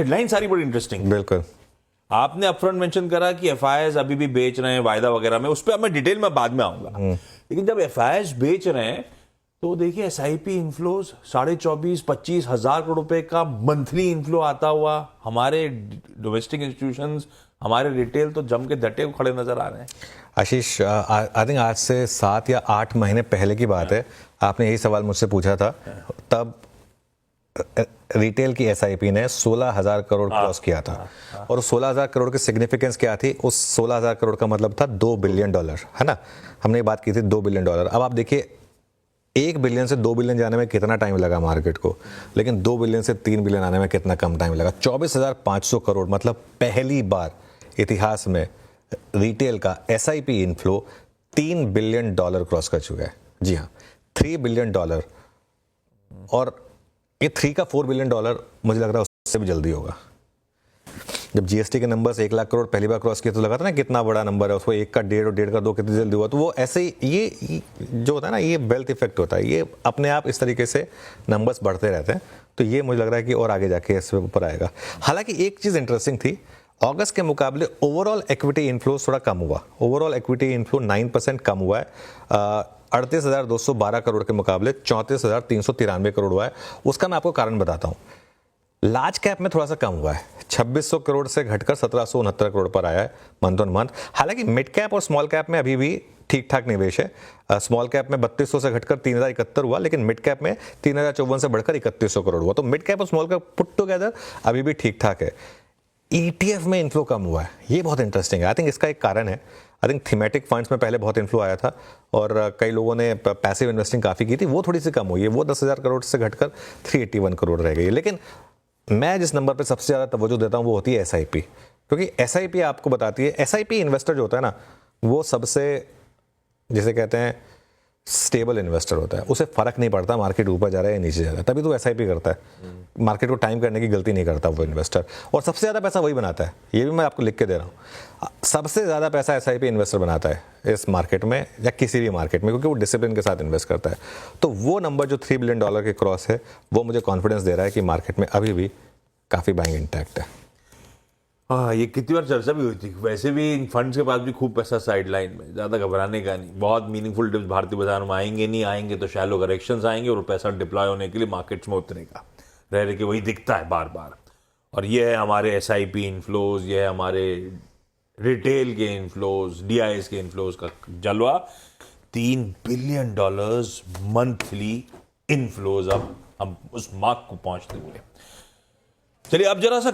Headline सारी बड़ी interesting. बिल्कुल। आपने अपफ्रंट मेंशन करा कि एफआईआईज अभी भी बेच रहे हैं वायदा वगैरह में, उस पर मैं डिटेल में बाद में आऊंगा। लेकिन जब एफआईआईज बेच रहे हैं तो देखिए एसआईपी इनफ्लोज 24,25 हजार करोड़ रुपए का मंथली इनफ्लो आता हुआ, हमारे डोमेस्टिक इंस्टीट्यूशंस, हमारे रिटेल तो जम के डटे को खड़े नजर आ रहे हैं। आशीष, आई थिंक आज से 7 या 8 महीने पहले की बात है, आपने यही सवाल मुझसे पूछा था। तब रिटेल की एसआईपी ने 16,000 करोड़ क्रॉस किया था। और 16,000 करोड़ की सिग्निफिकेंस क्या थी? उस 16,000 करोड़ का मतलब था $2 बिलियन, है ना? हमने बात की थी $2 बिलियन। अब आप देखिए 1 बिलियन से 2 बिलियन जाने में कितना टाइम लगा मार्केट को, लेकिन 2 बिलियन से 3 बिलियन आने में कितना कम टाइम लगा। 24,500 करोड़, मतलब पहली बार इतिहास में रिटेल का एसआईपी इनफ्लो $3 बिलियन क्रॉस कर चुका है। जी हाँ, $3 बिलियन। और ये 3 का $4 बिलियन मुझे लग रहा है उससे भी जल्दी होगा। जब जीएसटी के नंबर्स 1 लाख करोड़ पहली बार क्रॉस किया तो लगा था ना कितना बड़ा नंबर है, उसको 1 का 1.5 और 1.5 का 2 कितनी जल्दी हुआ। तो वो ऐसे ही ये जो होता है ना, ये वेल्थ इफेक्ट होता है, ये अपने आप इस तरीके से नंबर्स बढ़ते रहते हैं। तो ये मुझे लग रहा है कि और आगे जाके इससे ऊपर आएगा। हालांकि एक चीज़ इंटरेस्टिंग थी, अगस्त के मुकाबले ओवरऑल इक्विटी इनफ्लो थोड़ा कम हुआ। ओवरऑल इक्विटी इनफ्लो 9% कम हुआ है। 38,212 करोड़ के मुकाबले 34,393 करोड़ हुआ है। उसका मैं आपको कारण बताता हूँ। लार्ज कैप में थोड़ा सा कम हुआ है, 2,600 करोड़ से घटकर 1,769 करोड़ पर आया है मंथ ऑन मंथ। हालांकि मिड कैप और स्मॉल कैप में अभी भी ठीक ठाक निवेश है। स्मॉल कैप में 3,200 से घटकर 3,071 हुआ, लेकिन मिड कैप में 3,054 से बढ़कर 3,100 करोड़ हुआ। तो मिड कैप और स्मॉल कैप पुट टुगेदर अभी भी ठीक ठाक है। ईटीएफ में इन्फ्लो कम हुआ है, ये बहुत इंटरेस्टिंग है। आई थिंक इसका एक कारण है, आई थिंक थीमेटिक फंड्स में पहले बहुत इन्फ्लो आया था और कई लोगों ने पैसिव इन्वेस्टिंग काफ़ी की थी, वो थोड़ी सी कम हुई है। वो 10,000 करोड़ से घटकर 381 करोड़ रह गई है। लेकिन मैं जिस नंबर पे सबसे ज़्यादा तवज्जो देता हूँ वो होती है एसआईपी, क्योंकि एसआईपी आपको बताती है, एसआईपी इन्वेस्टर जो होता है ना, वो सबसे जिसे कहते हैं स्टेबल इन्वेस्टर होता है। उसे फर्क नहीं पड़ता मार्केट ऊपर जा रहा है या नीचे जा रहा है, तभी तो एसआईपी करता है। मार्केट को टाइम करने की गलती नहीं करता वो इन्वेस्टर, और सबसे ज़्यादा पैसा वही बनाता है। ये भी मैं आपको लिख के दे रहा हूँ, सबसे ज़्यादा पैसा एसआईपी इन्वेस्टर बनाता है इस मार्केट में या किसी भी मार्केट में, क्योंकि वो डिसिप्लिन के साथ इन्वेस्ट करता है। तो वो नंबर जो $3 बिलियन के क्रॉस है, वो मुझे कॉन्फिडेंस दे रहा है कि मार्केट में अभी भी काफ़ी बाइंग इंटैक्ट है। हाँ, ये कितनी बार चर्चा भी हुई थी। वैसे भी इन फंड्स के पास भी खूब पैसा साइड लाइन में, ज़्यादा घबराने का नहीं। बहुत मीनिंगफुल डिप्स भारतीय बाजार में आएंगे नहीं, आएंगे तो शैलो करेक्शंस आएंगे और पैसा डिप्लॉय होने के लिए मार्केट्स में उतरेगा, रह के वही दिखता है बार बार। और ये है हमारे एसआईपी इनफ्लोज, ये है हमारे रिटेल के इनफ्लोज, डीआईएस के इनफ्लोज का जलवा। $3 बिलियन मंथली इनफ्लोज अब हम उस मार्क को पहुंचते हुए। चलिए अब जरा सा